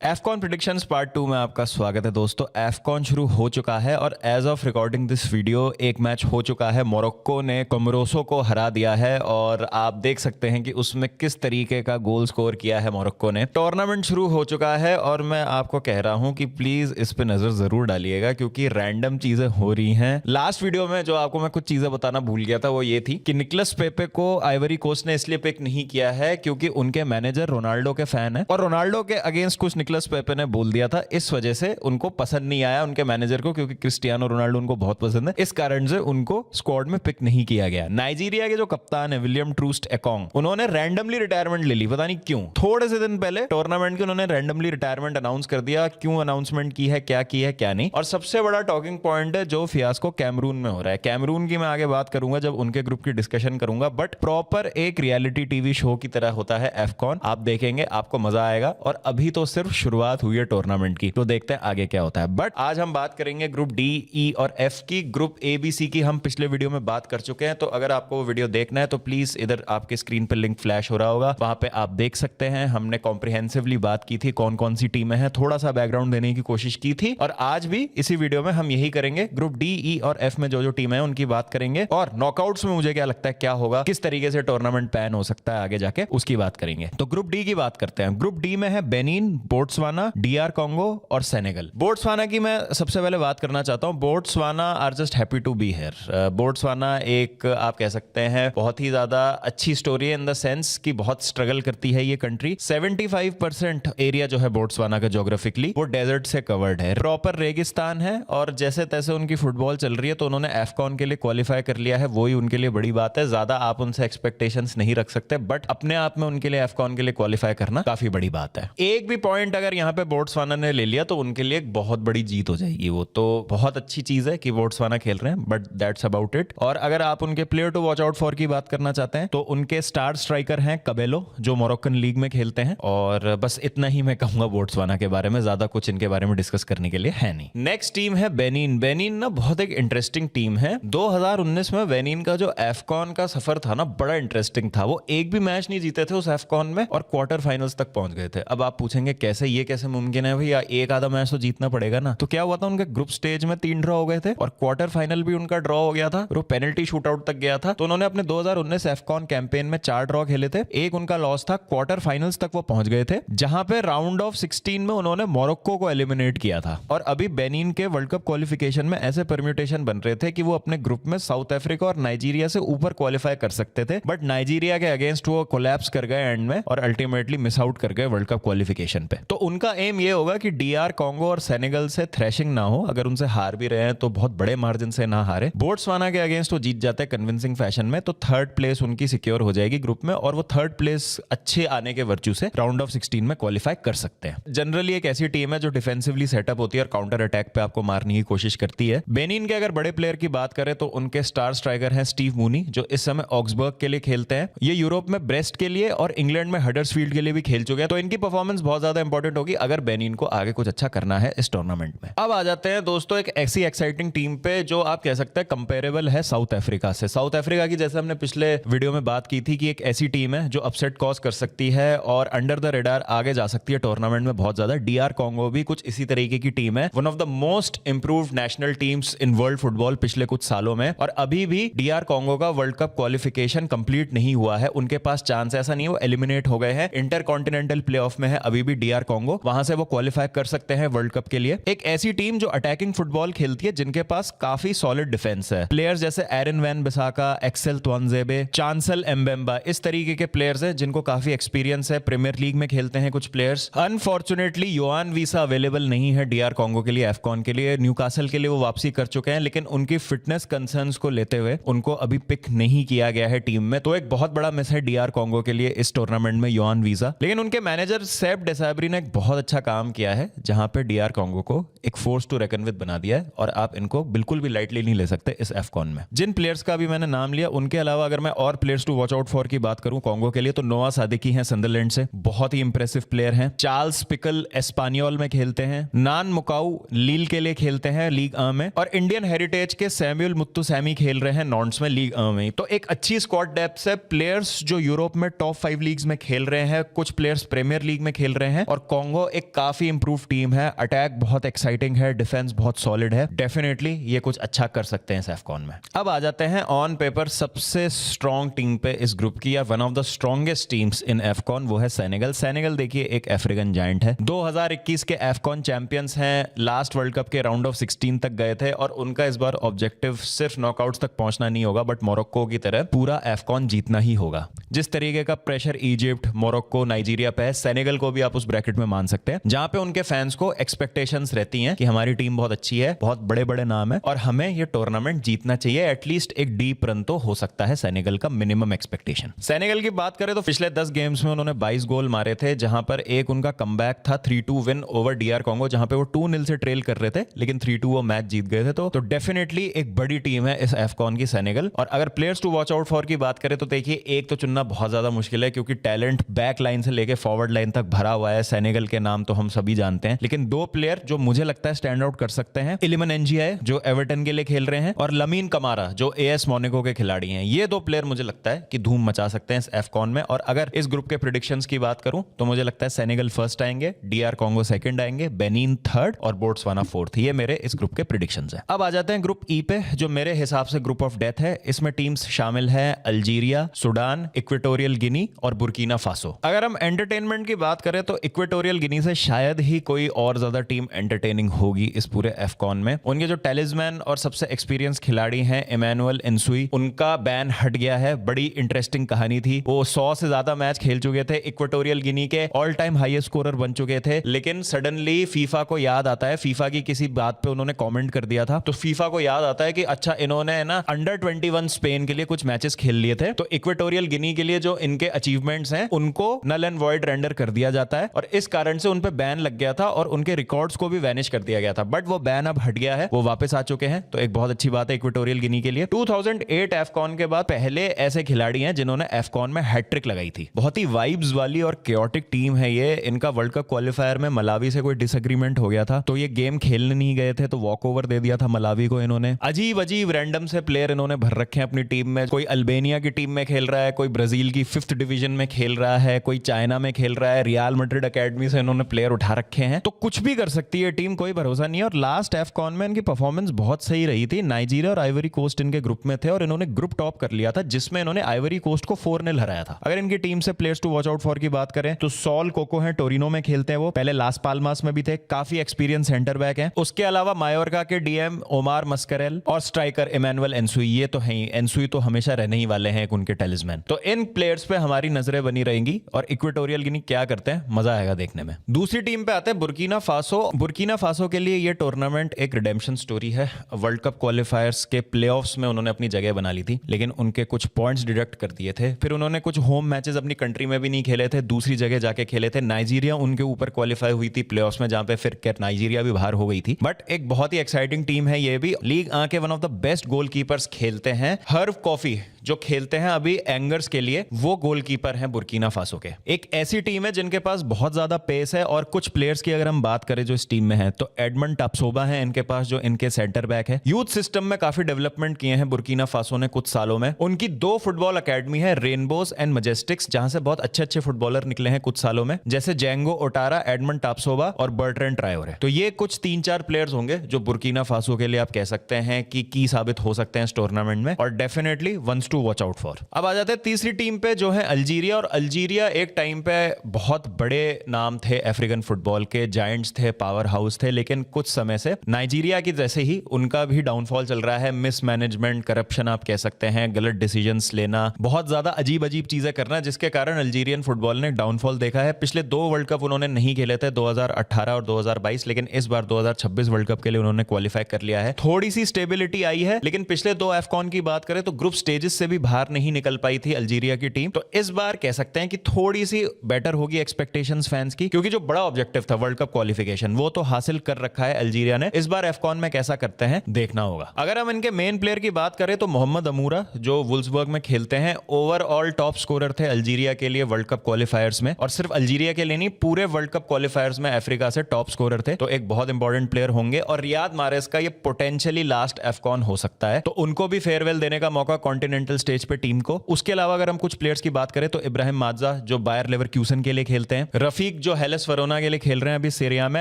Afcon predictions part 2 में आपका स्वागत है दोस्तों। एफकॉन शुरू हो चुका है और as of recording this video एक मैच हो चुका है। मोरक्को ने कोमोरोसो को हरा दिया है और आप देख सकते हैं कि उसमें किस तरीके का गोल स्कोर किया है मोरक्को ने। टूर्नामेंट शुरू हो चुका है और मैं आपको कह रहा हूं कि प्लीज इस पे नजर जरूर डालिएगा क्योंकि रैंडम चीजें हो रही हैं। लास्ट वीडियो में जो आपको मैं कुछ चीजें बताना भूल गया था वो ये थी कि निकलस पेपे को आइवरी कोस्ट ने इसलिए पिक नहीं किया है क्योंकि उनके मैनेजर रोनाल्डो के फैन है और रोनाल्डो के अगेंस्ट कुछ निकलस पेपे ने बोल दिया था। इस वजह से उनको पसंद नहीं आया उनके मैनेजर को, क्योंकि क्रिस्टियानो रोनाल्डो उनको बहुत पसंद है। इस कारण से उनको स्क्वाड में पिक नहीं किया गया। नाइजीरिया के जो कप्तान है विलियम ट्रूस्ट एकोंग, उन्होंने रैंडमली रिटायरमेंट ले ली, पता नहीं क्यों। थोड़े से दिन पहले टूर्नामेंट के उन्होंने रैंडमली रिटायरमेंट अनाउंस कर दिया। क्यों अनाउंसमेंट की है, क्या नहीं। और सबसे बड़ा टॉकिंग पॉइंट है जो फियास्को कैमरून में हो रहा है। कैमरून की मैं आगे बात करूंगा जब उनके ग्रुप की डिस्कशन करूंगा, बट प्रॉपर एक रियलिटी टीवी शो की तरह होता है एफकॉन। आप देखेंगे, आपको मजा आएगा। और अभी तो सिर्फ शुरुआत हुई है टूर्नामेंट की, तो देखते हैं आगे क्या होता है। बट आज हम बात करेंगे ग्रुप डी, ई और एफ की। ग्रुप ए बी सी की हम पिछले वीडियो में बात कर चुके हैं, तो अगर आपको वो वीडियो देखना है तो प्लीज इधर आपके स्क्रीन पर लिंक फ्लैश हो रहा होगा, वहां पे आप देख सकते हैं। हमने कॉम्प्रिहेंसिवली बात की थी कौन कौन सी टीमें हैं, थोड़ा सा बैकग्राउंड देने की कोशिश की थी। और आज भी इसी वीडियो में हम यही करेंगे। ग्रुप डी, ई और एफ में जो जो टीम है उनकी बात करेंगे और नॉकआउट्स में मुझे क्या लगता है क्या होगा, किस तरीके से टूर्नामेंट पैन हो सकता है आगे जाके, उसकी बात करेंगे। तो ग्रुप डी की बात करते हैं। ग्रुप डी में है बेनिन, बोट्सवाना, डीआर कॉन्गो और सेनेगल। बोट्सवाना की मैं सबसे पहले बात करना चाहता हूं। Botswana are just happy to be here. Botswana एक आप कह सकते हैं बहुत ही ज्यादा अच्छी स्टोरी है इन द सेंस कि बहुत स्ट्रगल करती है ये कंट्री। 75% एरिया जो है बोट्सवाना का ज्योग्राफिकली वो डेजर्ट से कवर्ड है, प्रॉपर रेगिस्तान है। और जैसे तैसे उनकी फुटबॉल चल रही है, तो उन्होंने एफकॉन के लिए क्वालिफाई कर लिया है, वही उनके लिए बड़ी बात है। ज्यादा आप उनसे एक्सपेक्टेशंस नहीं रख सकते, बट अपने आप में उनके लिए एफकॉन के लिए क्वालिफाई करना काफी बड़ी बात है। एक भी पॉइंट अगर यहाँ पे बोट्सवाना ने ले लिया तो उनके लिए एक बहुत बड़ी जीत हो जाएगी। वो तो बहुत अच्छी चीज है कि बोट्सवाना खेल रहे हैं, बट दैट्स अबाउट इट। और अगर आप उनके player to watch out for की बात करना चाहते हैं तो उनके स्टार स्ट्राइकर हैं कबेलो, जो मोरक्कन लीग में खेलते हैं। और बस इतना ही मैं कहूंगा बोट्सवाना के बारे में, ज्यादा कुछ इनके बारे में डिस्कस करने के लिए है नहीं। नेक्स्ट टीम है बेनिन। बेनिन ना बहुत एक इंटरेस्टिंग टीम है। 2019 में बेनिन का जो एफकॉन का सफर था ना, बड़ा इंटरेस्टिंग था। वो एक भी मैच नहीं जीते थे उस एफकॉन में और क्वार्टर फाइनल्स तक पहुंच गए थे। अब आप पूछेंगे कैसे, ये कैसे मुमकिन है भैया, एक आधा मैच तो जीतना पड़ेगा ना। तो क्या हुआ था, उनके ग्रुप स्टेज में 3 ड्रॉ हो गए थे और क्वार्टर फाइनल भी उनका ड्रॉ हो गया था, वो पेनल्टी शूटआउट तक गया था। तो उन्होंने अपने 2019 एफकॉन कैंपेन में 4 ड्रॉ खेले थे, एक उनका लॉस था। क्वार्टर फाइनल्स तक वो पहुंच गए थे, जहां पे राउंड ऑफ 16 में उन्होंने मोरक्को को एलिमिनेट किया था। और अभी बेनिन के वर्ल्ड कप क्वालिफिकेशन में ऐसे परम्यूटेशन बन रहे थे कि वो अपने ग्रुप में साउथ अफ्रीका और नाइजीरिया से ऊपर क्वालिफाई कर सकते थे, बट नाइजीरिया के अगेंस्ट वो कोलैप्स कर गए एंड में और अल्टीमेटली मिस आउट कर गए वर्ल्ड कप क्वालिफिकेशन पे। तो उनका एम ये होगा कि डीआर कॉन्गो और सेनेगल से थ्रैशिंग ना हो। अगर उनसे हार भी रहे हैं तो बहुत बड़े मार्जिन से ना हारे। बोट्सवाना के अगेंस्ट वो जीत जाते हैं कन्विंसिंग फैशन में, तो थर्ड प्लेस उनकी सिक्योर हो जाएगी ग्रुप में और वो थर्ड प्लेस अच्छे आने के वर्चू से राउंड ऑफ 16 में क्वालिफाई कर सकते हैं। जनरली एक ऐसी टीम है जो डिफेंसिवली सेटअप होती है और काउंटर अटैक पे आपको मारने की कोशिश करती है। बेनिन के अगर बड़े प्लेयर की बात करें तो उनके स्टार स्ट्राइकर हैं स्टीव मूनी, जो इस समय ऑक्सबर्ग के लिए खेलते हैं। ये यूरोप में ब्रेस्ट के लिए और इंग्लैंड में हडर्सफील्ड के लिए भी खेल चुके हैं, तो इनकी परफॉर्मेंस बहुत ज्यादा इंपॉर्टेंट होगी अगर बेनिन को आगे कुछ अच्छा करना है इस टूर्नामेंट में। अब आ जाते हैं दोस्तों एक ऐसी एक्साइटिंग टीम पे जो आप कह सकते हैं कंपेरेबल है साउथ अफ्रीका से। साउथ अफ्रीका की जैसे हमने पिछले वीडियो में बात की थी कि एक ऐसी टीम है जो अपसेट कॉज कर सकती है और अंडर द रेडार आगे जा सकती है टूर्नामेंट में बहुत ज्यादा। डीआर कॉन्गो भी कुछ इसी तरीके की टीम है, one of the most improved national teams in world football पिछले कुछ सालों में। और अभी भी डीआर कॉन्गो का वर्ल्ड कप क्वालिफिकेशन कंप्लीट नहीं हुआ है, उनके पास चांस ऐसा नहीं है, वो एलिमिनेट हो गए हैं। इंटर कॉन्टिनेंटल प्लेऑफ में है अभी भी डीआर कॉन्गो, वहां से वो क्वालिफाई कर सकते हैं वर्ल्ड कप के लिए। एक ऐसी टीम जो अटैकिंग फुटबॉल खेलती है, जिनके पास काफी सॉलिड डिफेंस है। प्लेयर्स जैसे एरन वैन बिसाका, एक्सेल त्वानजेबे, चांसल एम्बेम्बा, इस तरीके के प्लेयर्स हैं जिनको काफी एक्सपीरियंस है। प्रीमियर लीग में खेलते हैं कुछ प्लेयर्स। अनफॉर्चुनेटली योआन वीसा अवेलेबल नहीं है डीआर कॉन्गो के लिए, एफकॉन के लिए। न्यूकासल के लिए वो वापसी कर चुके हैं, लेकिन उनकी फिटनेस कंसर्न्स को लेते हुए उनको अभी पिक नहीं किया गया है टीम में। तो एक बहुत बड़ा मिस है डीआर कॉन्गो के लिए इस टूर्नामेंट में योआन वीसा। लेकिन उनके मैनेजर सेप डेसाब्री ने एक बहुत अच्छा काम किया है, जहां पे डीआर कॉन्गो को एक फोर्स टू रेकन विद बना दिया है और आप इनको बिल्कुल भी लाइटली नहीं ले सकते इस एफकॉन में। जिन प्लेयर्स का भी मैंने नाम लिया, उनके अलावा अगर मैं और players to watch out for की बात करूं कॉन्गो के लिए, तो नोआ सादिकी हैं संदरलैंड से, बहुत ही इंप्रेसिव प्लेयर हैं। चार्ल्स पिकल एस्पानियोल में खेलते हैं। नान मुकाऊ लील के लिए खेलते हैं लीग A में। और इंडियन हेरिटेज के सैमुअल मुत्तुसैमी खेल रहे हैं नॉन्ट्स में लीग A में। तो एक अच्छी स्क्वाड डेप्थ है। प्लेयर्स जो यूरोप में टॉप 5 लीग्स में खेल रहे हैं, कुछ प्लेयर्स प्रीमियर लीग में खेल रहे हैं और कॉन्गो एक काफी इंप्रूव टीम है, अटैक बहुत एक्साइटिंग है, डिफेंस बहुत सॉलिड है, डेफिनेटली ये कुछ अच्छा कर सकते हैं इस एफकॉन में। अब आ जाते हैं ऑन पेपर सबसे स्ट्रॉन्ग टीम पे इस ग्रुप की, या one of the strongest teams in AFCON, वो है सेनेगल। सेनेगल देखिए एक अफ्रीकन जायंट है, 2021 के एफकॉन चैंपियंस हैं, लास्ट वर्ल्ड कप के राउंड ऑफ 16 तक गए थे और उनका इस बार ऑब्जेक्टिव सिर्फ नॉकआउट्स तक पहुंचना नहीं होगा, बट मोरक्को की तरह पूरा एफकॉन जीतना ही होगा। जिस तरीके का प्रेशर इजिप्ट, मोरक्को, नाइजीरिया पे है, सेनेगल को भी आप उस ब्रैकेट में मान सकते हैं, जहां पे उनके फैंस को एक्सपेक्टेशंस रहती हैं कि हमारी टीम बहुत अच्छी है, बहुत बड़े बड़े नाम है और हमें ये टूर्नामेंट जीतना चाहिए, एटलीस्ट एक डीप रन तो हो सकता है सेनेगल का मिनिमम एक्सपेक्टेशन। सेनेगल की बात करें तो पिछले 10 गेम्स में उन्होंने 22 गोल मारे थे, जहां पर एक उनका कमबैक था 3-2 विन ओवर डीआर कॉन्गो, जहां पे वो 2-0 से ट्रेल कर रहे थे लेकिन 3-2 वो मैच जीत गए थे। तो डेफिनेटली एक बड़ी टीम है इस एफकॉन की सेनेगल। और अगर players to watch out for की बात करें तो देखिए एक तो चुनना बहुत ज्यादा मुश्किल है, क्योंकि टैलेंट बैक लाइन से लेके फॉरवर्ड लाइन तक भरा हुआ है। सेनेगल के नाम तो हम सभी जानते हैं, लेकिन दो प्लेयर जो मुझे लगता है स्टैंड आउट कर सकते हैं, इलिमन एनजीआई जो एवर्टन के लिए खेल रहे हैं और लमीन कमारा जो एएस मोनाको के खिलाड़ी हैं। ये दो प्लेयर मुझे लगता है कि धूम मचा सकते हैं इस एफकॉन में। और अगर इस ग्रुप के प्रेडिक्शंस की बात करूं तो मुझे लगता है सेनेगल फर्स्ट आएंगे, डीआर कॉन्गो सेकंड आएंगे, बेनिन थर्ड और बोट्सवाना फोर्थ। ये मेरे इस ग्रुप के प्रेडिक्शंस हैं। अब आ जाते हैं ग्रुप ई पे, जो मेरे हिसाब से ग्रुप ऑफ डेथ है। इसमें टीम्स शामिल है अल्जीरिया, सुडान, इक्वेटोरियल गिनी और बुर्किना फासो। अगर हम एंटरटेनमेंट की बात करें तो इक्वेटोरियल गिनी से शायद ही कोई और ज्यादा टीम एंटरटेनिंग होगी इस पूरे एफकॉन में। उनके जो टेलिस्मैन और सबसे एक्सपीरियंस खिलाड़ी हैं इमैनुअल एनसुई, उनका बैन हट गया है। बड़ी इंटरेस्टिंग कहानी थी, वो 100 से ज्यादा मैच खेल चुके थे, इक्वेटोरियल गिनी के ऑल टाइम हाईएस्ट स्कोरर बन चुके थे, लेकिन सडनली फीफा को याद आता है, फीफा की किसी बात पे उन्होंने कमेंट कर दिया था, तो फीफा को याद आता है कि अच्छा इन्होंने ना अंडर 21 स्पेन के लिए कुछ मैचेस खेल लिए थे, तो इक्वेटोरियल गिनी के लिए जो इनके अचीवमेंट्स हैं उनको नल एंड वॉइड रेंडर कर दिया जाता है, और इस कारण से उन पे बैन लग गया था और उनके रिकॉर्ड्स को भी वैनिश कर दिया गया था। बट वो बैन अब हट गया है, वो वापस आ चुके हैं, तो एक बहुत अच्छी बात है इक्वेटोरियल गिनी के लिए। 2008 एफकॉन के बाद पहले ऐसे खिलाड़ी हैं जिन्होंने एफकॉन में हैट्रिक लगाई थी। बहुत ही वाइब्स वाली और केओटिक टीम है ये। इनका वर्ल्ड कप क्वालिफायर में मलावी से कोई डिसएग्रीमेंट हो गया था, तो ये गेम खेलने नहीं गए थे, तो वॉक ओवर दे दिया था मलावी को इन्होंने। अजीब अजीब रैंडम से प्लेयर इन्होंने भर रखे हैं अपनी टीम में। कोई अल्बेनिया की टीम में खेल रहा है, कोई ब्राजील की 5th डिवीजन में खेल रहा है, कोई चाइना में खेल रहा है, रियल मैड्रिड एकेडमी से इन्होंने प्लेयर उठा रखे हैं, तो कुछ भी कर सकती है टीम, कोई भरोसा नहीं है। और लास्ट एफकॉन में इनकी परफॉर्मेंस बहुत सही रही थी। नाइजीरिया और आइवरी कोस्ट इनके ग्रुप में थे और इन्होंने ग्रुप टॉप कर लिया था, जिसमें इन्होंने आइवरी कोस्ट को 4-0 हराया था। अगर इनकी टीम से players to watch out for की बात करें तो सॉल कोको हैं, टोरिनो में खेलते हैं, वो पहले लास पाल्मास में भी थे, काफी एक्सपीरियंस सेंटर बैक हैं। उसके अलावा मायोरका के डीएम ओमार मस्करेल और स्ट्राइकर इमैनुअल एनसुई, ये तो है ही, एनसुई तो हमेशा रहने ही वाले हैं एक उनके टेलिस्मैन। तो इन प्लेयर्स पे हमारी नजरें बनी रहेंगी और इक्वेटोरियल गिनी क्या करते हैं मजा आएगा देखने में। दूसरी टीम पे आते हैं बुर्किना फासो। बुर्किना फासो के लिए ये टूर्नामेंट एक रिडेम्पशन स्टोरी है। वर्ल्ड कप क्वालिफायर्स के प्लेऑफ्स में उन्होंने अपनी जगह बना ली थी, लेकिन उनके कुछ पॉइंट्स डिडक्ट कर दिए थे। फिर उन्होंने कुछ होम मैचेस अपनी कंट्री में भी नहीं खेले थे, दूसरी जगह जाके खेले थे। नाइजीरिया उनके ऊपर क्वालिफाई हुई थी प्लेऑफ्स में, जहां पे फिर नाइजीरिया भी बाहर हो गई थी। बट एक बहुत ही एक्साइटिंग टीम है ये भी। लीग आ के one of the best goalkeepers खेलते हैं। हर्व कॉफी जो खेलते हैं अभी एंगर्स के लिए, वो गोलकीपर हैं बुर्किना फासो के। एक ऐसी टीम है जिनके पास बहुत ज्यादा पेस है। और कुछ प्लेयर्स की अगर हम बात करें जो इस टीम में है, तो एडमंड टापसोबा है इनके पास, जो इनके सेंटर बैक है। यूथ सिस्टम में काफी डेवलपमेंट किए हैं बुर्किना फासो ने कुछ सालों में। उनकी 2 फुटबॉल अकेडमी है, रेनबोज एंड मजेस्टिक्स, जहां से बहुत अच्छे अच्छे फुटबॉलर निकले हैं कुछ सालों में, जैसे जेंगो ओटारा, एडमंड टापसोबा और बर्ट्रेंड ट्रायोरे। तो ये कुछ 3-4 प्लेयर्स होंगे जो बुर्किना फासो के लिए आप कह सकते हैं कि की साबित हो सकते हैं इस टूर्नामेंट में, और definitely ones to watch out for. अब आ जाते हैं तीसरी टीम पे, जो है अल्जीरिया। और अल्जीरिया एक टाइम पे बहुत बड़े नाम थे अफ्रीकन फुटबॉल के, जायंट्स थे, पावर हाउस थे, लेकिन कुछ समय से नाइजीरिया की जैसे ही उनका भी डाउनफॉल चल रहा है। मिसमैनेजमेंट, करप्शन आप कह सकते हैं, गलत डिसीजंस लेना, बहुत ज्यादा अजीब अजीब चीजें करना, जिसके कारण अल्जीरियन फुटबॉल ने डाउनफॉल देखा है। पिछले 2 वर्ल्ड कप उन्होंने नहीं खेले थे, 2018 और 2022, लेकिन इस बार 2026 वर्ल्ड कप के लिए उन्होंने क्वालिफाई कर लिया है। थोड़ी सी स्टेबिलिटी आई है, लेकिन पिछले 2 एफकॉन की बात करें तो ग्रुप स्टेजेस से भी बाहर नहीं निकल पाई थी अल्जीरिया की टीम। तो इस बार कह सकते हैं कि थोड़ी सी बेटर होगी एक्सपेक्टेशंस फैंस की, क्योंकि जो बड़ा ऑब्जेक्टिव था वर्ल्ड कप क्वालिफिकेशन, वो तो हासिल कर रखा है अल्जीरिया ने। इस बार एफकॉन में कैसा करते हैं देखना होगा। अगर हम इनके मेन प्लेयर की बात करें तो मोहम्मद अमूरा, जो वुल्सबर्ग में खेलते हैं, ओवरऑल टॉप स्कोरर थे अल्जीरिया के लिए वर्ल्ड कप क्वालिफायर्स में, और सिर्फ अल्जीरिया के लिए नहीं, पूरे वर्ल्ड कप क्वालिफायर्स में अफ्रीका से टॉप स्कोरर थे। तो एक बहुत इंपॉर्टेंट प्लेयर होंगे। और रियाद मारेस का ये पोटेंशियली लास्ट एफकॉन हो सकता है, तो उनको भी फेयरवेल देने का मौका कॉन्टिनेंटल कॉन्टिनेंटल स्टेज पे टीम को। उसके अलावा अगर हम कुछ प्लेयर्स की बात करें तो इब्राहिम माजा जो बायर लेवरक्यूसन के लिए खेलते हैं, रफीक जो हेलेस वरोना के लिए खेल रहे हैं अभी सीरिया में,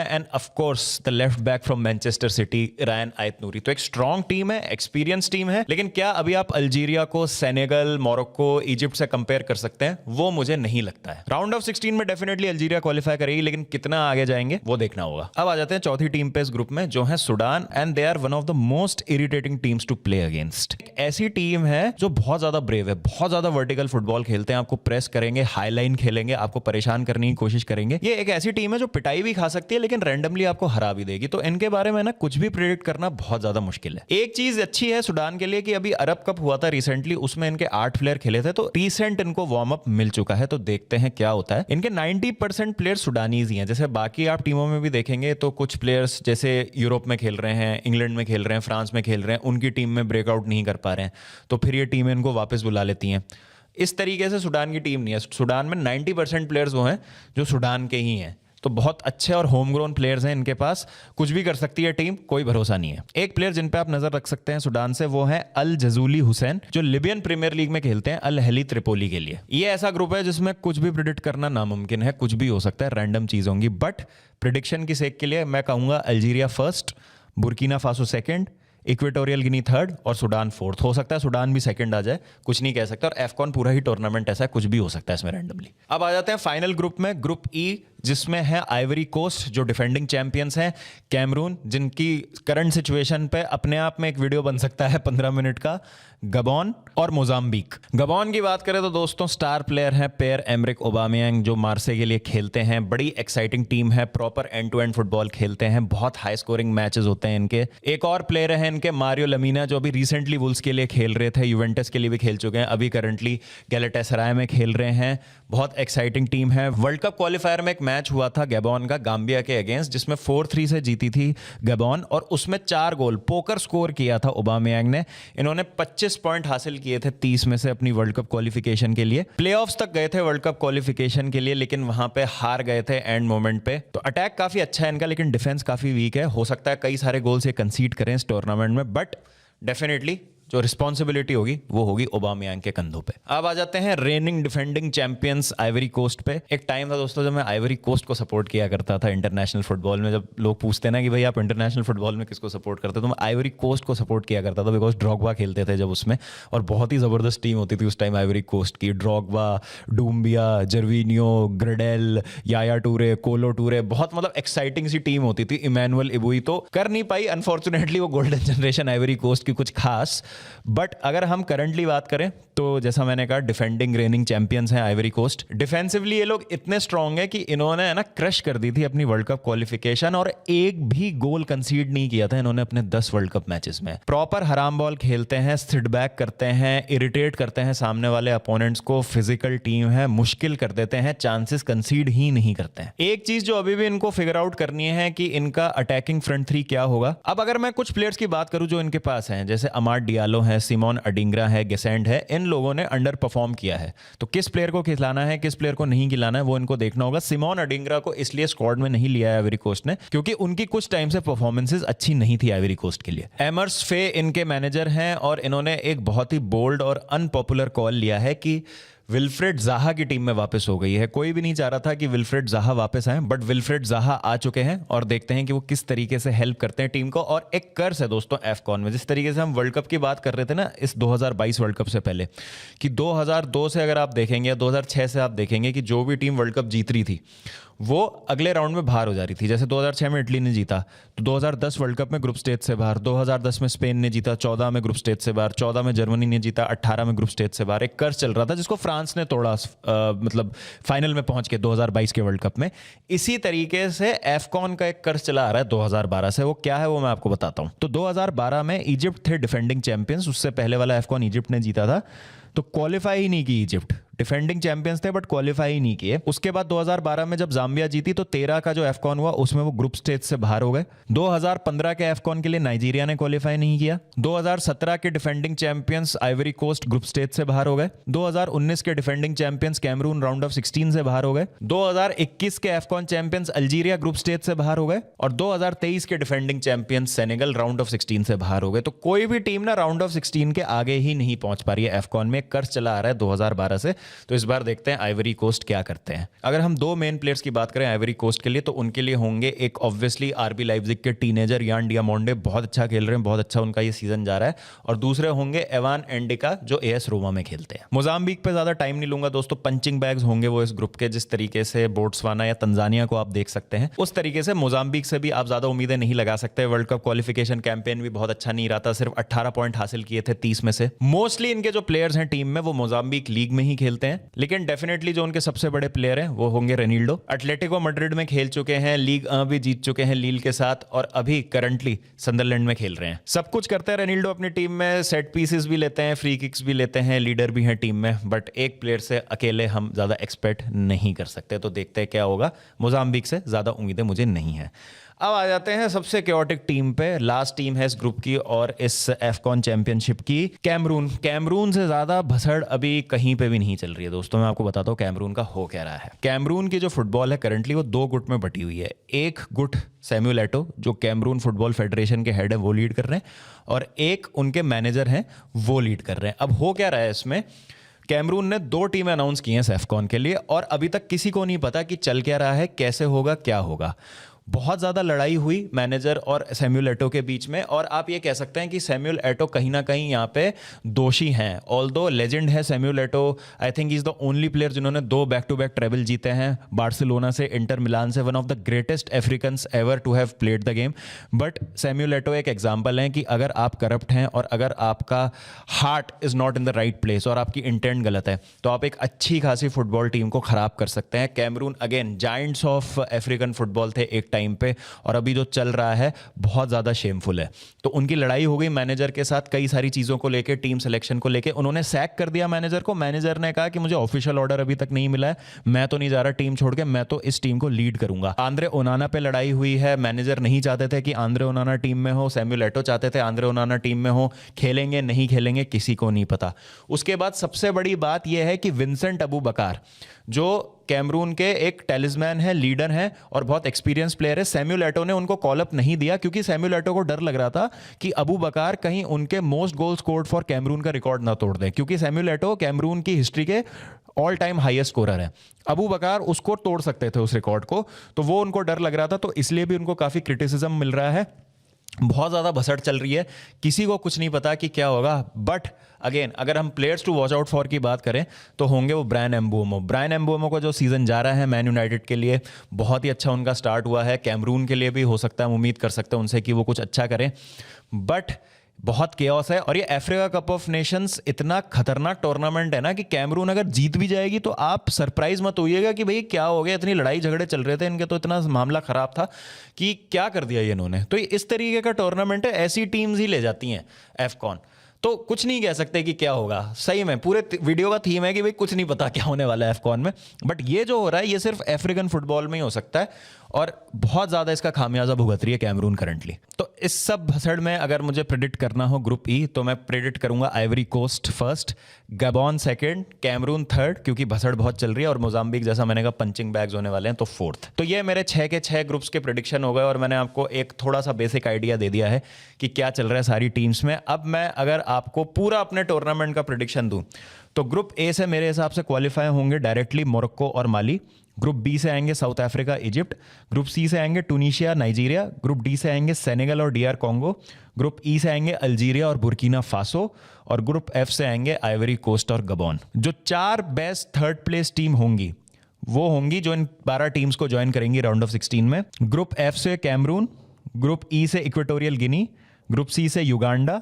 end of course the left back from Manchester city Ryan आयत नूरी। तो एक स्ट्रॉन्ग टीम है, एक्सपीरियंस टीम है, लेकिन क्या अभी आप अल्जीरिया को, सेनेगल, मोरक्को, इजिप्ट से कंपेयर कर सकते हैं? वो मुझे नहीं लगता है। राउंड ऑफ 16 में डेफिनेटली अल्जीरिया क्वालिफाई करेगी, लेकिन कितना आगे जाएंगे वो देखना होगा। अब आ जाते हैं चौथी टीम पे इस ग्रुप में, जो है Sudan, and they are one of the most irritating teams to play against. ऐसी टीम है जो बहुत ज्यादा ब्रेव है, बहुत ज्यादा वर्टिकल फुटबॉल खेलते हैं, आपको प्रेस करेंगे, हाई लाइन खेलेंगे, आपको परेशान करने की कोशिश करेंगे। ये एक ऐसी टीम है जो पिटाई भी खा सकती है लेकिन रैंडमली आपको हरा भी देगी। तो इनके बारे में ना कुछ भी प्रेडिक्ट करना बहुत ज्यादा मुश्किल है। एक चीज अच्छी है सूडान के लिए कि अभी अरब कप हुआ था रिसेंटली, उसमें इनके 8 प्लेयर खेले थे, तो रिसेंट इनको वार्म अप मिल चुका है। तो देखते हैं क्या होता है। इनके 90% प्लेयर सुडानीज ही हैं। जैसे बाकी आप टीमों में भी देखेंगे तो कुछ प्लेयर्स जैसे यूरोप में खेल रहे हैं, इंग्लैंड में खेल रहे हैं, फ्रांस में खेल रहे हैं, उनकी टीम में ब्रेकआउट नहीं कर पा रहे हैं, तो फिर ये टीमें इनको वापस बुला लेती हैं। इस तरीके से सूडान की टीम नहीं है। सूडान में 90% प्लेयर्स वो हैं जो सूडान के ही हैं, तो बहुत अच्छे और होम ग्रोन प्लेयर्स हैं इनके पास। कुछ भी कर सकती है टीम, कोई भरोसा नहीं है। एक प्लेयर जिन पे आप नजर रख सकते हैं सूडान से, वो है अल जजूली हुसैन, जो लिबियन प्रीमियर लीग में खेलते हैं अल अहली त्रिपोली के लिए। ये ऐसा ग्रुप है जिसमें कुछ भी प्रिडिक्ट करना नामुमकिन है, कुछ भी हो सकता है, रैंडम चीज होंगी। बट प्रिडिक्शन की सेक के लिए मैं कहूंगा Algeria first, Burkina Faso second, Equatorial Guinea third और सूडान फोर्थ। हो सकता है सूडान भी सेकंड आ जाए, कुछ नहीं कह सकता। और एफकॉन पूरा ही टूर्नामेंट ऐसा है, कुछ भी हो सकता है इसमें रैंडमली। अब आ जाते हैं फाइनल ग्रुप में, ग्रुप ई, जिसमें है आइवरी कोस्ट जो डिफेंडिंग चैंपियंस हैं, कैमरून जिनकी करंट सिचुएशन पे अपने आप में एक वीडियो बन सकता है 15 मिनट का, गबॉन और मोजाम्बिक। गबॉन की बात करें तो दोस्तों स्टार प्लेयर है पेयर एमरिक ओबामेयांग जो मार्से के लिए खेलते हैं। बड़ी एक्साइटिंग टीम है, proper end to end football खेलते हैं, बहुत हाई स्कोरिंग मैचेस होते हैं इनके। एक और प्लेयर है इनके मारियो लमीना जो अभी रिसेंटली वुल्स के लिए खेल रहे थे, यूवेंटस के लिए भी खेल चुके हैं, अभी करंटली गैलाटासराय में खेल रहे हैं। बहुत एक्साइटिंग टीम है। वर्ल्ड कप क्वालिफायर में एक मैच हुआ था गैबॉन का गाम्बिया के अगेंस्ट, जिसमें 4-3 से जीती थी गैबॉन, और उसमें 4 गोल पोकर स्कोर किया था ओबामेयांग ने। इन्होंने 25 पॉइंट हासिल किए थे 30 में से अपनी वर्ल्ड कप क्वालिफिकेशन के लिए। प्लेऑफ्स तक गए थे वर्ल्ड कप क्वालिफिकेशन के लिए, लेकिन वहां पे हार गए थे एंड मोमेंट पे। तो अटैक काफी अच्छा है इनका, लेकिन डिफेंस काफी वीक है। हो सकता है कई सारे गोल्स ये कंसीड करें इस टूर्नामेंट में, बट डेफिनेटली जो रिस्पॉन्सिबिलिटी होगी वो होगी ओबामेयांग के कंधों पे। अब आ जाते हैं reigning defending champions Ivory Coast पे। एक टाइम था दोस्तों जब मैं आइवरी कोस्ट को सपोर्ट किया करता था इंटरनेशनल फुटबॉल में। जब लोग पूछते ना कि भाई आप इंटरनेशनल फुटबॉल में किसको सपोर्ट करते, तो मैं आइवरी कोस्ट को सपोर्ट किया करता था, बिकॉज ड्रॉगबा खेलते थे जब उसमें, और बहुत ही जबरदस्त टीम होती थी उस टाइम आइवरी कोस्ट की। ड्रॉगबा, डूम्बिया, जर्विनियो, ग्रेडेल, याया टूरे, कोलो टूरे, बहुत मतलब एक्साइटिंग सी टीम होती थी। इमैनुअल इबुई तो कर नहीं पाई अनफॉर्चुनेटली वो गोल्डन जनरेशन आइवरी कोस्ट की कुछ खास। बट अगर हम करंटली बात करें तो जैसा मैंने कहा डिफेंडिंग रेनिंग चैंपियंस हैं आइवरी कोस्ट। डिफेंसिवली ये लोग इतने स्ट्रांग है कि इन्होंने है ना क्रश कर दी थी अपनी वर्ल्ड कप क्वालिफिकेशन, और एक भी गोल कंसीड नहीं किया था इन्होंने अपने 10 वर्ल्ड कप मैचेस में। प्रॉपर हराम बॉल खेलते हैं, सिट बैक करते हैं, इरिटेट करते हैं सामने वाले अपोनेंट्स को, फिजिकल टीम है, मुश्किल कर देते हैं, चांसेस कंसीड ही नहीं करते हैं। एक चीज जो अभी भी इनको फिगर आउट करनी है कि इनका अटैकिंग फ्रंट थ्री क्या होगा। अब अगर मैं कुछ प्लेयर्स की बात करूं जो इनके पास हैं, जैसे अमाड डियालो है, सिमोन अडिंग्रा है, गेसेंड है, इन लोगों ने अंडर परफॉर्म किया है। तो किस प्लेयर को खिलाना है, किस प्लेयर को नहीं खिलाना है, वो इनको देखना होगा। सिमोन अडिंग्रा को इसलिए स्क्वाड में नहीं लिया है आइवरी कोस्ट ने क्योंकि उनकी कुछ टाइम से परफॉर्मेंसेस अच्छी नहीं थी आइवरी कोस्ट के लिए। एमर्स फे इनके मैनेजर हैं और इन्होंने एक बहुत ही बोल्ड और अनपॉपुलर कॉल लिया है कि विल्फ्रेड ज़ाहा की टीम में वापस हो गई है। कोई भी नहीं चाह रहा था कि विल्फ्रेड ज़ाहा वापस आए, बट विल्फ्रेड ज़ाहा आ चुके हैं और देखते हैं कि वो किस तरीके से हेल्प करते हैं टीम को। और एक कर्स है दोस्तों एफकॉन में, जिस तरीके से हम वर्ल्ड कप की बात कर रहे थे ना इस 2022 वर्ल्ड कप से पहले, कि 2002 से अगर आप देखेंगे या 2006 से आप देखेंगे कि जो भी टीम वर्ल्ड कप जीत रही थी वो अगले राउंड में बाहर हो जा रही थी। जैसे 2006 में इटली ने जीता तो 2010 वर्ल्ड कप में ग्रुप स्टेज से बाहर, 2010 में स्पेन ने जीता, 14 में ग्रुप स्टेज से बाहर, 14 में जर्मनी ने जीता, 18 में ग्रुप स्टेज से बाहर। एक कर्स चल रहा था जिसको फ्रांस ने तोड़ा मतलब फाइनल में पहुंच के 2022 के वर्ल्ड कप में। इसी तरीके से एफकॉन का एक कर्स चला आ रहा है 2012 से। वो क्या है वो मैं आपको बताता हूं। तो 2012 में इजिप्ट थे डिफेंडिंग चैंपियंस, उससे पहले वाला एफकॉन इजिप्ट ने जीता था, तो क्वालिफाई ही नहीं की इजिप्ट डिफेंडिंग चैंपियंस थे बट क्वालिफाई ही नहीं किए। उसके बाद 2012 में जब जाम्बिया जीती तो 13 का जो एफकॉन हुआ उसमें वो ग्रुप स्टेज से बाहर हो गए। 2015 के एफकॉन के लिए नाइजीरिया ने क्वालिफाई नहीं किया। 2017 के defending champions Ivory Coast group stage से बाहर हो गए। 2019 के defending champions Cameroon round of 16 से बाहर हो गए। 2021 के AFCON champions Algeria group stage से बाहर हो गए और 2023 के defending champions Senegal round of 16 से बाहर हो गए। तो कोई भी टीम ना राउंड ऑफ 16 के आगे ही नहीं पहुंच पा रही है। एफकॉन में कर्ज चला आ रहा है 2012 से। तो इस बार देखते हैं आइवरी कोस्ट क्या करते हैं। अगर हम दो मेन प्लेयर्स की बात करें आइवरी कोस्ट के लिए तो उनके लिए होंगे एक ऑब्वियसली आरबी लाइप्जिग के टीनेजर यान डियामोंडे, बहुत अच्छा खेल रहे हैं, बहुत अच्छा उनका ये सीजन जा रहा है। और दूसरे होंगे एवान एंडिका जो एएस रोमा में खेलते हैं। मोजाम्बिक पे ज्यादा टाइम नहीं लूंगा दोस्तों, पंचिंग बैग्स होंगे वो इस ग्रुप के। जिस तरीके से बोट्सवाना या तंजानिया को आप देख सकते हैं उस तरीके से मोजाम्बिक से भी आप ज्यादा उम्मीदें नहीं लगा सकते। वर्ल्ड कप क्वालिफिकेशन कैंपेन भी बहुत अच्छा नहीं रहा था, सिर्फ 18 पॉइंट हासिल किए थे 30 में से। मोस्टली इनके जो प्लेयर्स हैं टीम में वो मोजाम्बिक लीग में ही खेलते हैं, लेकिन डेफिनेटली जो उनके सबसे बड़े प्लेयर हैं वो होंगे रेनिल्डो। एटलेटिको मैड्रिड में खेल चुके हैं, लीग भी जीत चुके हैं लील के साथ और अभी करंटली संदरलैंड में खेल रहे हैं। सब कुछ करते हैं रेनिल्डो अपनी टीम में, सेट पीसेस भी लेते हैं, फ्री किक्स भी लेते हैं, लीडर भी है टीम में। बट एक प्लेयर से अकेले हम ज्यादा एक्सपेक्ट नहीं कर सकते, तो देखते हैं क्या होगा। मोजाम्बिक से ज्यादा उम्मीदें मुझे नहीं है। अब आ जाते हैं सबसे क्योटिक टीम पे, लास्ट टीम है इस ग्रुप की और इस एफकॉन चैंपियनशिप की, कैमरून। कैमरून से ज्यादा भसड़ अभी कहीं पे भी नहीं चल रही है दोस्तों। मैं आपको बताता हूँ कैमरून का हो क्या रहा है। कैमरून की जो फुटबॉल है करंटली वो दो गुट में बटी हुई है। एक गुट सैमुअल एटो जो कैमरून फुटबॉल फेडरेशन के हेड है वो लीड कर रहे हैं और एक उनके मैनेजर हैं वो लीड कर रहे हैं। अब हो क्या रहा है इसमें, कैमरून ने दो टीमें अनाउंस की हैं सेफकॉन के लिए और अभी तक किसी को नहीं पता कि चल क्या रहा है, कैसे होगा, क्या होगा। बहुत ज़्यादा लड़ाई हुई मैनेजर और सैमुअल एटो के बीच में और आप ये कह सकते हैं कि सैमुअल एटो कहीं ना कहीं यहाँ पे दोषी हैं। ऑल्दो लेजेंड है Samuel Eto'o, I think is the only player जिन्होंने 2 बैक टू बैक ट्रेवल जीते हैं, बार्सिलोना से, इंटर मिलान से, one of the greatest Africans ever to have played the game. But Samuel Eto एक example है कि अगर आप करप्ट हैं और अगर आपका heart is not in the right place और आपकी इंटेंट गलत है तो आप एक अच्छी खासी फुटबॉल टीम को ख़राब कर सकते हैं। Cameroon again giants of African football थे एक टाइम पे और अभी जो चल रहा है बहुत ज्यादा शेमफुल है। तो उनकी लड़ाई हो गई मैनेजर के साथ कई सारी चीजों को लेके, टीम सिलेक्शन को लेके। उन्होंने सैक कर दिया मैनेजर को। मैनेजर ने कहा कि मुझे ऑफिशियल ऑर्डर अभी तक नहीं मिला है, मैं तो नहीं जा रहा टीम छोड़ के, मैं तो इस टीम को लीड करूंगा। आंद्रे ओनाना पे लड़ाई हुई है। मैनेजर नहीं चाहते थे कि आंद्रे ओनाना टीम में हो, सैमुअल एटो चाहते थे आंद्रे ओनाना टीम में हो। खेलेंगे नहीं खेलेंगे किसी को नहीं पता। उसके बाद सबसे बड़ी बात यह है कि विंसेंट अबूबकार जो कैमरून के एक टेलिस्मैन है, लीडर हैं और बहुत एक्सपीरियंस प्लेयर है, सैमुअल एटो ने उनको कॉल अप नहीं दिया क्योंकि सैमुअल एटो को डर लग रहा था कि अबूबकार कहीं उनके most goal scored for Cameroon का रिकॉर्ड ना तोड़ दें, क्योंकि सैमुअल एटो कैमरून की हिस्ट्री के ऑल टाइम हाईएस्ट स्कोरर है। अबूबकार उसको तोड़ सकते थे उस रिकॉर्ड को, तो वो उनको डर लग रहा था, तो इसलिए भी उनको काफी क्रिटिसिज्म मिल रहा है। बहुत ज़्यादा भसड़ चल रही है, किसी को कुछ नहीं पता कि क्या होगा। बट अगेन अगर हम players to watch out for की बात करें तो होंगे वो ब्रायन एम्बुमो। ब्रायन एम्बुमो का जो सीज़न जा रहा है मैन यूनाइटेड के लिए बहुत ही अच्छा उनका स्टार्ट हुआ है। कैमरून के लिए भी हो सकता है, हम उम्मीद कर सकते हैं उनसे कि वो कुछ अच्छा करें। बट बहुत केओस है और ये अफ्रीका कप ऑफ नेशंस इतना खतरनाक टूर्नामेंट है ना कि कैमरून अगर जीत भी जाएगी तो आप सरप्राइज मत होइएगा कि भाई क्या हो गया, इतनी लड़ाई झगड़े चल रहे थे इनके, तो इतना मामला खराब था कि क्या कर दिया ये इन्होंने। तो इस तरीके का टूर्नामेंट है, ऐसी टीम्स ही ले जाती हैं एफकॉन। तो कुछ नहीं कह सकते कि क्या होगा। सही में पूरे वीडियो का थीम है कि भाई कुछ नहीं पता क्या होने वाला है एफकॉन में। बट ये जो हो रहा है ये सिर्फ अफ्रीकन फुटबॉल में ही हो सकता है और बहुत ज़्यादा इसका खामियाजा भुगत रही है कैमरून करंटली। तो इस सब भसड़ में अगर मुझे प्रेडिक्ट करना हो ग्रुप ई तो मैं प्रेडिक्ट करूंगा Ivory Coast first, Gabon second, Cameroon third क्योंकि भसड़ बहुत चल रही है, और मोजाम्बिक जैसा मैंने कहा पंचिंग बैग्स होने वाले हैं तो फोर्थ। तो ये मेरे 6 के 6 ग्रुप्स के प्रेडिक्शन हो गए और मैंने आपको एक थोड़ा सा बेसिक आइडिया दे दिया है कि क्या चल रहा है सारी टीम्स में। अब मैं अगर आपको पूरा अपने टूर्नामेंट का प्रेडिक्शन दूं तो ग्रुप ए से मेरे हिसाब से क्वालिफाई होंगे डायरेक्टली मोरक्को और माली। ग्रुप बी से आएंगे South Africa, Egypt. Group C से आएंगे टूनिशिया, नाइजीरिया। ग्रुप डी से आएंगे सेनेगल और डीआर कॉन्गो। ग्रुप ई से आएंगे अल्जीरिया और बुर्किना फासो। और ग्रुप एफ से आएंगे आइवरी कोस्ट और गबॉन। जो 4 बेस्ट थर्ड प्लेस टीम होंगी वो होंगी जो इन 12 टीम्स को ज्वाइन करेंगी राउंड ऑफ 16 में। ग्रुप एफ से कैमरून, ग्रुप ई से इक्वेटोरियल गिनी, ग्रुप सी से युगांडा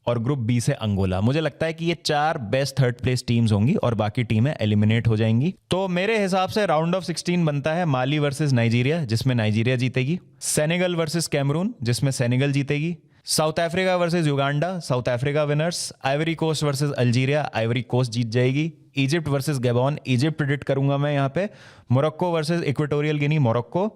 और ग्रुप बी से अंगोला। मुझे लगता है कि ये 4 बेस्ट थर्ड प्लेस टीम्स होंगी और बाकी टीमें एलिमिनेट हो जाएंगी। तो मेरे हिसाब से राउंड ऑफ 16 बनता है माली वर्सेस नाइजीरिया जिसमें नाइजीरिया जीतेगी, सेनेगल वर्सेस कैमरून जिसमें सेनेगल जीतेगी, South Africa versus Uganda, South Africa winners. Ivory Coast versus Algeria, Ivory Coast जीत जाएगी। Egypt versus Gabon, Egypt predict करूंगा मैं यहाँ पे। Morocco versus Equatorial Guinea, Morocco.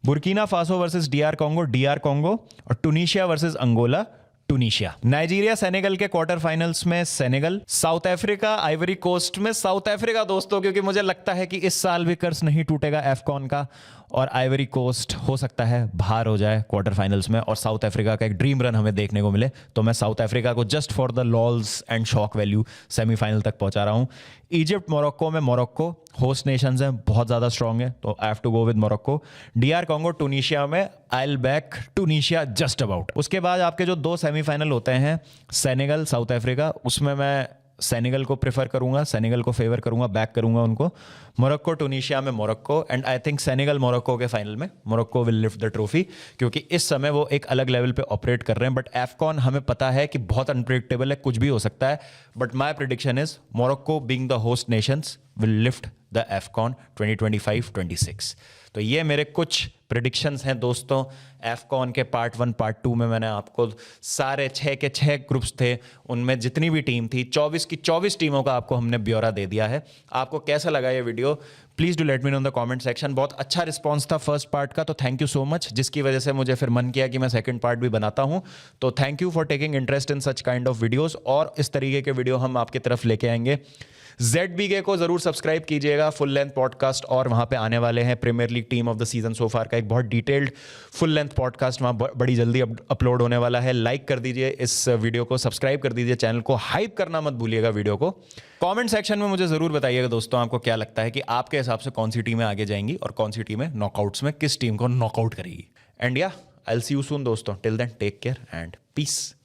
Burkina Faso versus DR Congo, DR Congo. और Tunisia versus Angola, Tunisia. Nigeria Senegal के quarter finals में Senegal. South Africa Ivory Coast में साउथ अफ्रीका दोस्तों, क्योंकि मुझे लगता है कि इस साल भी कर्ज नहीं टूटेगा एफकॉन का, और आइवरी कोस्ट हो सकता है बाहर हो जाए क्वार्टर फाइनल्स में, और साउथ अफ्रीका का एक ड्रीम रन हमें देखने को मिले। तो मैं साउथ अफ्रीका को just for the lols and shock value semifinal तक पहुंचा रहा हूं। इजिप्ट मोरक्को में मोरक्को होस्ट नेशंस हैं, बहुत ज़्यादा स्ट्रांग है, तो I have to go with Morocco. DR Congo Tunisia में I will back Tunisia just about. उसके बाद आपके जो 2 सेमीफाइनल होते हैं, सेनेगल साउथ अफ्रीका, उसमें मैं सेनेगल को प्रेफर करूंगा, सेनेगल को फेवर करूंगा, बैक करूंगा उनको। मोरक्को टूनिशिया में Morocco, and I think Senegal Morocco के फाइनल में Morocco will lift the trophy, क्योंकि इस समय वो एक अलग लेवल पे ऑपरेट कर रहे हैं। बट एफकॉन हमें पता है कि बहुत अनप्रेडिक्टेबल है, कुछ भी हो सकता है, but my prediction is Morocco being the host nations will lift the AFCON 2025-26। तो ये मेरे कुछ प्रेडिक्शंस हैं दोस्तों। एफकॉन के पार्ट 1 पार्ट 2 में मैंने आपको सारे 6 के 6 ग्रुप्स थे, उनमें जितनी भी टीम थी 24 की 24 टीमों का आपको हमने ब्यौरा दे दिया है। आपको कैसा लगा ये video, please do let me know in the comment section. बहुत अच्छा रिस्पांस था फर्स्ट पार्ट का, तो थैंक यू सो मच, जिसकी वजह से मुझे फिर मन किया कि मैं सेकंड पार्ट भी बनाता हूं। तो thank you for taking interest in such kind of videos, और इस तरीके के वीडियो हम आपकी तरफ लेके आएंगे। ZBK को जरूर सब्सक्राइब कीजिएगा, फुल लेंथ पॉडकास्ट, और वहां पे आने वाले हैं premier league team of the season so far का एक बहुत डिटेल्ड फुल लेंथ पॉडकास्ट वहां बड़ी जल्दी अपलोड होने वाला है। लाइक कर दीजिए इस वीडियो को, सब्सक्राइब कर दीजिए चैनल को, हाइप करना मत भूलिएगा वीडियो को। कमेंट सेक्शन में मुझे जरूर बताइएगा दोस्तों, आपको क्या लगता है कि आपके हिसाब से कौन सी टीमें आगे जाएंगी और कौन सी टीमें नॉकआउट्स में किस टीम को नॉकआउट करेगी। एंड या I will see you soon दोस्तों, till then take care and piece.